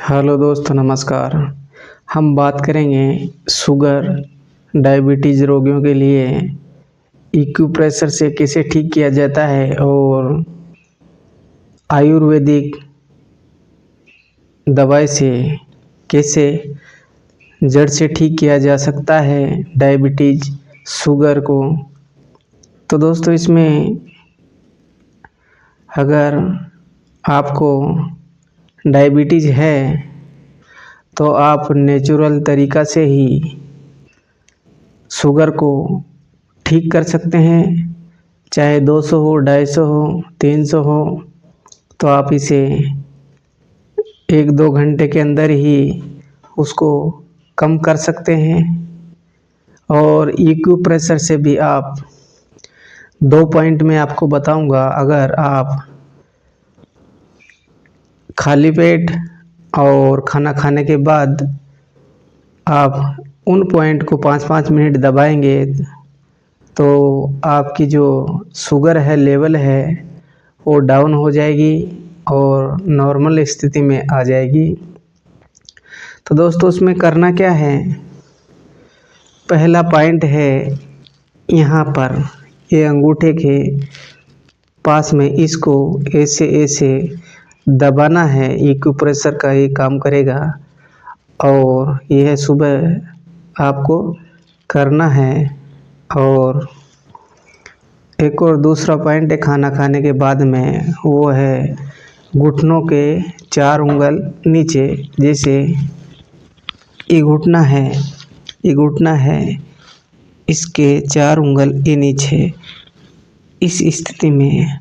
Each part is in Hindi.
हेलो दोस्तों, नमस्कार। हम बात करेंगे शुगर डायबिटीज़ रोगियों के लिए एक्यूप्रेशर से कैसे ठीक किया जाता है और आयुर्वेदिक दवाई से कैसे जड़ से ठीक किया जा सकता है डायबिटीज़ शुगर को। तो दोस्तों, इसमें अगर आपको डायबिटीज़ है तो आप नेचुरल तरीक़ा से ही शुगर को ठीक कर सकते हैं। चाहे 200 हो, 250 हो, 300 हो, तो आप इसे 1-2 घंटे के अंदर ही उसको कम कर सकते हैं। और एक्यूप्रेशर से भी आप 2 पॉइंट में आपको बताऊंगा। अगर आप खाली पेट और खाना खाने के बाद आप उन पॉइंट को 5-5 मिनट दबाएंगे तो आपकी जो शुगर है लेवल है वो डाउन हो जाएगी और नॉर्मल स्थिति में आ जाएगी। तो दोस्तों, उसमें करना क्या है, पहला पॉइंट है यहाँ पर ये अंगूठे के पास में इसको ऐसे ऐसे दबाना है। एक्यूप्रेशर का ये काम करेगा और यह सुबह आपको करना है। और एक और दूसरा पॉइंट है खाना खाने के बाद में, वो है घुटनों के 4 उंगल नीचे, जैसे ये घुटना है, इसके 4 उंगल ये नीचे, इस स्थिति में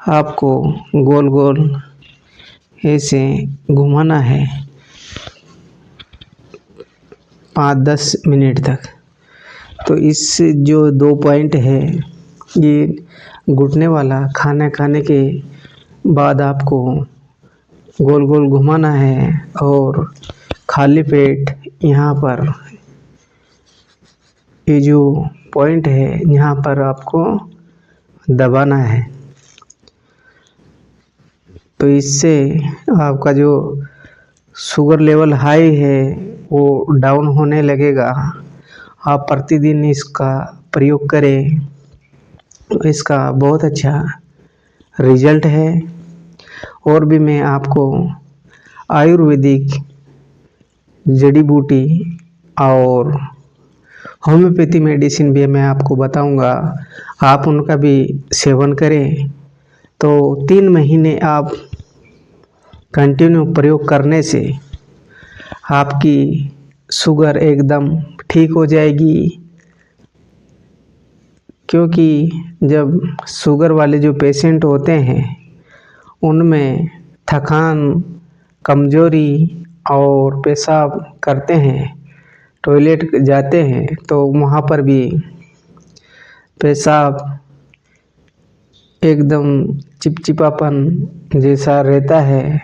आपको गोल गोल ऐसे घुमाना है 5-10 मिनट तक। तो इस जो 2 पॉइंट है, ये घुटने वाला खाना खाने के बाद आपको गोल गोल घुमाना है और खाली पेट यहाँ पर ये जो पॉइंट है यहाँ पर आपको दबाना है। तो इससे आपका जो शुगर लेवल हाई है वो डाउन होने लगेगा। आप प्रतिदिन इसका प्रयोग करें, इसका बहुत अच्छा रिजल्ट है। और भी मैं आपको आयुर्वेदिक जड़ी बूटी और होम्योपैथी मेडिसिन भी मैं आपको बताऊंगा, आप उनका भी सेवन करें। तो 3 महीने आप कंटिन्यू प्रयोग करने से आपकी शुगर एकदम ठीक हो जाएगी। क्योंकि जब शुगर वाले जो पेशेंट होते हैं उनमें थकान, कमज़ोरी और पेशाब करते हैं, टॉयलेट जाते हैं, तो वहाँ पर भी पेशाब एकदम चिपचिपापन जैसा रहता है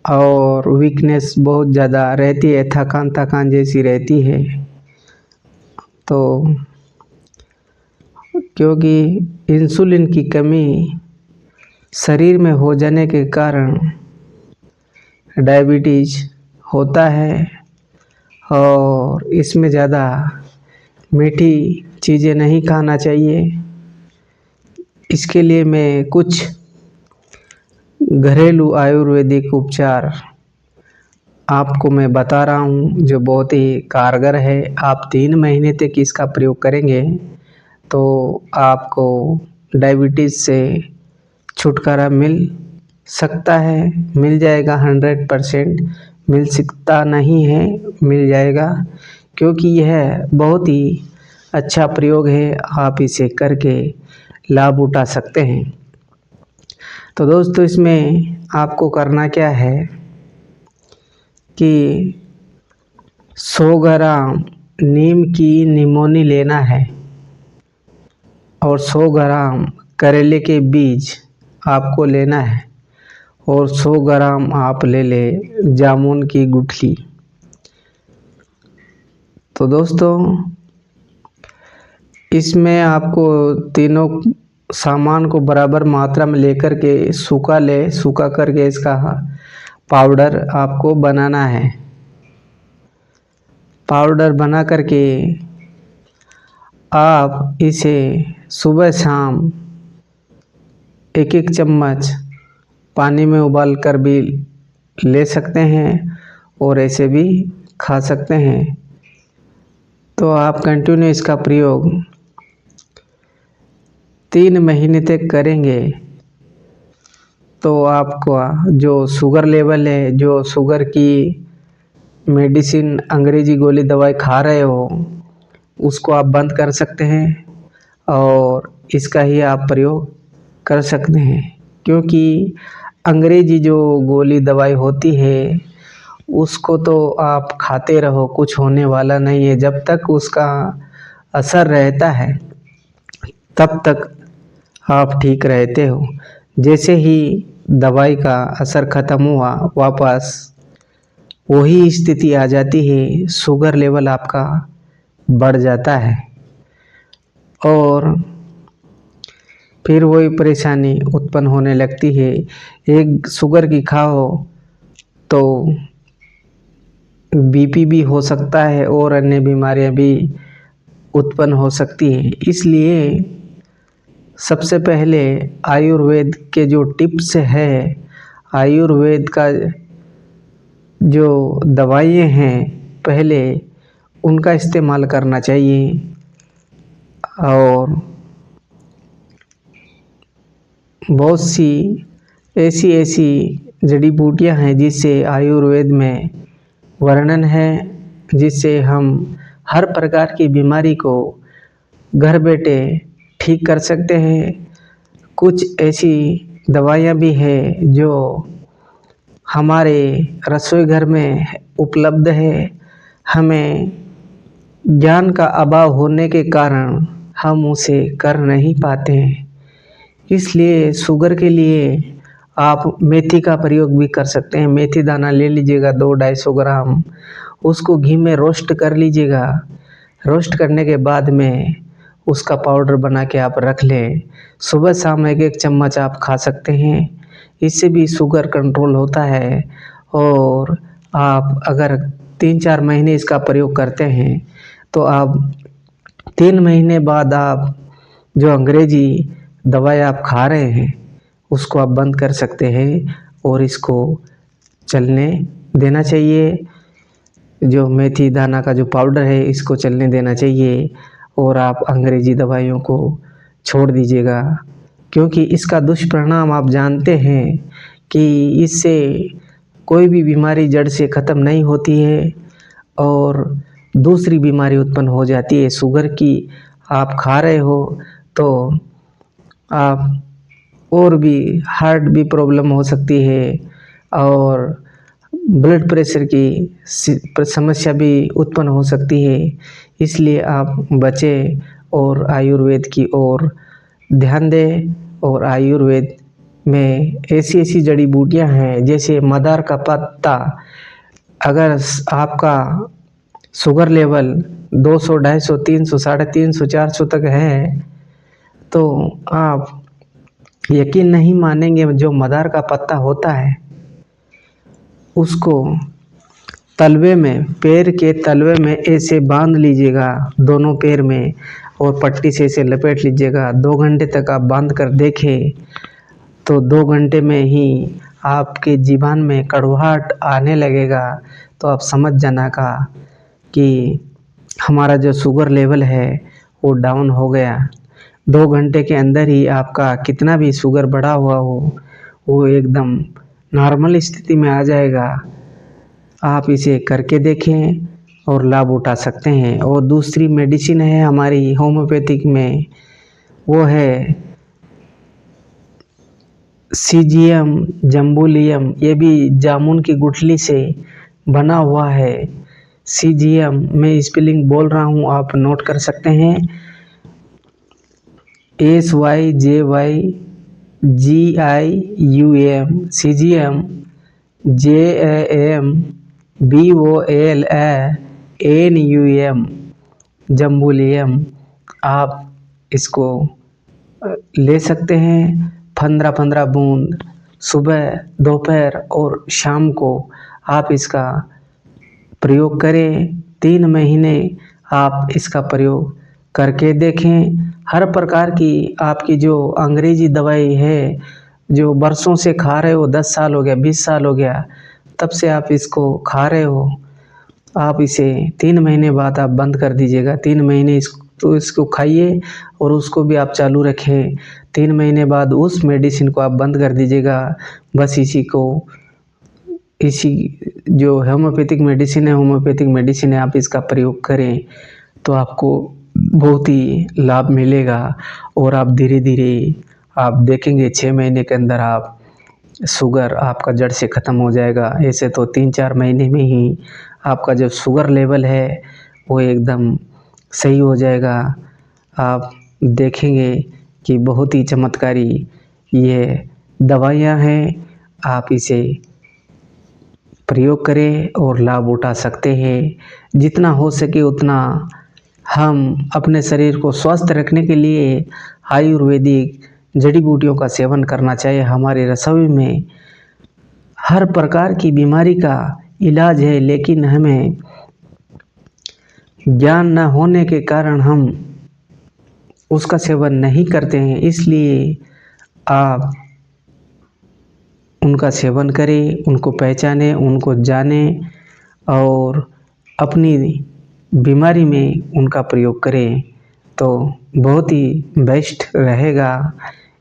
और वीकनेस बहुत ज़्यादा रहती है, थकान जैसी रहती है। तो क्योंकि इंसुलिन की कमी शरीर में हो जाने के कारण डायबिटीज़ होता है। और इसमें ज़्यादा मीठी चीज़ें नहीं खाना चाहिए। इसके लिए मैं कुछ घरेलू आयुर्वेदिक उपचार आपको मैं बता रहा हूँ जो बहुत ही कारगर है। आप 3 महीने तक इसका प्रयोग करेंगे तो आपको डायबिटीज़ से छुटकारा मिल सकता है, मिल जाएगा। 100% मिल सकता नहीं है, मिल जाएगा। क्योंकि यह बहुत ही अच्छा प्रयोग है, आप इसे करके लाभ उठा सकते हैं। तो दोस्तों, इसमें आपको करना क्या है कि 100 ग्राम नीम की निमोनी लेना है और 100 ग्राम करेले के बीज आपको लेना है और 100 ग्राम आप ले ले जामुन की गुठली। तो दोस्तों, इसमें आपको तीनों सामान को बराबर मात्रा में लेकर के सूखा करके इसका पाउडर आपको बनाना है। पाउडर बना करके आप इसे सुबह शाम 1-1 चम्मच पानी में उबाल कर भी ले सकते हैं और ऐसे भी खा सकते हैं। तो आप कंटिन्यू इसका प्रयोग 3 महीने तक करेंगे तो आपका जो शुगर लेवल है, जो शुगर की मेडिसिन अंग्रेजी गोली दवाई खा रहे हो, उसको आप बंद कर सकते हैं और इसका ही आप प्रयोग कर सकते हैं। क्योंकि अंग्रेजी जो गोली दवाई होती है उसको तो आप खाते रहो, कुछ होने वाला नहीं है। जब तक उसका असर रहता है तब तक आप ठीक रहते हो। जैसे ही दवाई का असर ख़त्म हुआ, वापस वही स्थिति आ जाती है, शुगर लेवल आपका बढ़ जाता है और फिर वही परेशानी उत्पन्न होने लगती है। एक शुगर की खाओ तो बीपी भी हो सकता है और अन्य बीमारियां भी उत्पन्न हो सकती हैं। इसलिए सबसे पहले आयुर्वेद के जो टिप्स है, आयुर्वेद का जो दवाइयाँ हैं, पहले उनका इस्तेमाल करना चाहिए। और बहुत सी ऐसी जड़ी बूटियाँ हैं जिससे आयुर्वेद में वर्णन है, जिससे हम हर प्रकार की बीमारी को घर बैठे ठीक कर सकते हैं। कुछ ऐसी दवाइयाँ भी हैं जो हमारे रसोई घर में उपलब्ध है, हमें ज्ञान का अभाव होने के कारण हम उसे कर नहीं पाते हैं। इसलिए शुगर के लिए आप मेथी का प्रयोग भी कर सकते हैं। मेथी दाना ले लीजिएगा 200-250 ग्राम, उसको घी में रोस्ट कर लीजिएगा। रोस्ट करने के बाद में उसका पाउडर बना के आप रख लें। सुबह शाम 1-1 चम्मच आप खा सकते हैं। इससे भी शुगर कंट्रोल होता है। और आप अगर 3-4 महीने इसका प्रयोग करते हैं तो आप 3 महीने बाद आप जो अंग्रेजी दवाई आप खा रहे हैं उसको आप बंद कर सकते हैं और इसको चलने देना चाहिए। जो मेथी दाना का जो पाउडर है इसको चलने देना चाहिए और आप अंग्रेजी दवाइयों को छोड़ दीजिएगा। क्योंकि इसका दुष्परिणाम आप जानते हैं कि इससे कोई भी बीमारी जड़ से ख़त्म नहीं होती है और दूसरी बीमारी उत्पन्न हो जाती है। शुगर की आप खा रहे हो तो आप और भी हार्ट भी प्रॉब्लम हो सकती है और ब्लड प्रेशर की समस्या भी उत्पन्न हो सकती है। इसलिए आप बचें और आयुर्वेद की ओर ध्यान दें। और आयुर्वेद में ऐसी जड़ी बूटियां हैं जैसे मदार का पत्ता। अगर आपका शुगर लेवल 200, 250, 300, 350, 400 तक है तो आप यकीन नहीं मानेंगे, जो मदार का पत्ता होता है उसको तलवे में, पैर के तलवे में ऐसे बांध लीजिएगा दोनों पैर में और पट्टी से इसे लपेट लीजिएगा। 2 घंटे तक आप बांध कर देखें तो 2 घंटे में ही आपके जीवन में कड़वाहट आने लगेगा। तो आप समझ जाना का कि हमारा जो शुगर लेवल है वो डाउन हो गया। 2 घंटे के अंदर ही आपका कितना भी शुगर बढ़ा हुआ हो वो एकदम नॉर्मल स्थिति में आ जाएगा। आप इसे करके देखें और लाभ उठा सकते हैं। और दूसरी मेडिसिन है हमारी होम्योपैथिक में, वो है सीजियम जम्बुलियम। ये भी जामुन की गुठली से बना हुआ है। सीजियम, मैं स्पेलिंग बोल रहा हूँ, आप नोट कर सकते हैं। SYJYGIUM, caesium, JAMBOLNUM, जम्बुलियम। आप इसको ले सकते हैं। 15-15 बूंद सुबह, दोपहर और शाम को आप इसका प्रयोग करें। 3 महीने आप इसका प्रयोग करके देखें। हर प्रकार की आपकी जो अंग्रेजी दवाई है, जो बरसों से खा रहे हो, 10 साल हो गया, 20 साल हो गया, तब से आप इसको खा रहे हो, आप इसे 3 महीने बाद आप बंद कर दीजिएगा। 3 महीने इसको खाइए और उसको भी आप चालू रखें। 3 महीने बाद उस मेडिसिन को आप बंद कर दीजिएगा। बस इसी जो होम्योपैथिक मेडिसिन है, आप इसका प्रयोग करें तो आपको बहुत ही लाभ मिलेगा। और आप धीरे धीरे आप देखेंगे 6 महीने के अंदर आप शुगर आपका जड़ से ख़त्म हो जाएगा। ऐसे तो 3-4 महीने में ही आपका जो शुगर लेवल है वो एकदम सही हो जाएगा। आप देखेंगे कि बहुत ही चमत्कारी ये दवाइयाँ हैं। आप इसे प्रयोग करें और लाभ उठा सकते हैं। जितना हो सके उतना हम अपने शरीर को स्वस्थ रखने के लिए आयुर्वेदिक जड़ी बूटियों का सेवन करना चाहिए। हमारे रसोई में हर प्रकार की बीमारी का इलाज है, लेकिन हमें ज्ञान न होने के कारण हम उसका सेवन नहीं करते हैं। इसलिए आप उनका सेवन करें, उनको पहचानें, उनको जानें और अपनी बीमारी में उनका प्रयोग करें तो बहुत ही बेस्ट रहेगा।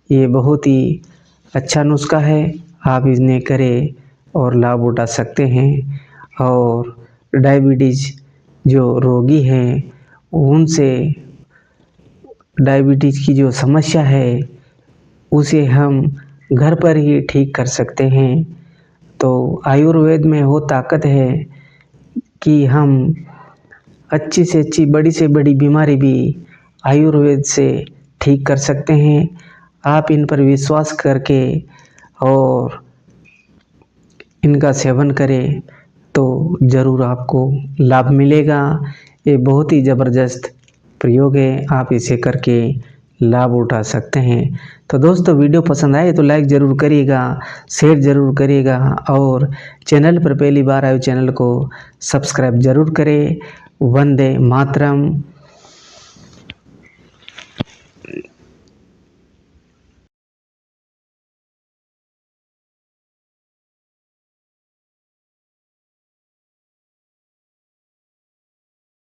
ये बहुत ही अच्छा नुस्खा है, आप इन्हें करें और लाभ उठा सकते हैं। और डायबिटीज़ जो रोगी हैं उनसे डायबिटीज़ की जो समस्या है उसे हम घर पर ही ठीक कर सकते हैं। तो आयुर्वेद में वो ताकत है कि हम अच्छी से अच्छी, बड़ी से बड़ी बीमारी भी आयुर्वेद से ठीक कर सकते हैं। आप इन पर विश्वास करके और इनका सेवन करें तो ज़रूर आपको लाभ मिलेगा। ये बहुत ही ज़बरदस्त प्रयोग है, आप इसे करके लाभ उठा सकते हैं। तो दोस्तों, वीडियो पसंद आए तो लाइक ज़रूर करिएगा, शेयर ज़रूर करिएगा और चैनल पर पहली बार आए चैनल को सब्सक्राइब ज़रूर करें। वंदे मातरम।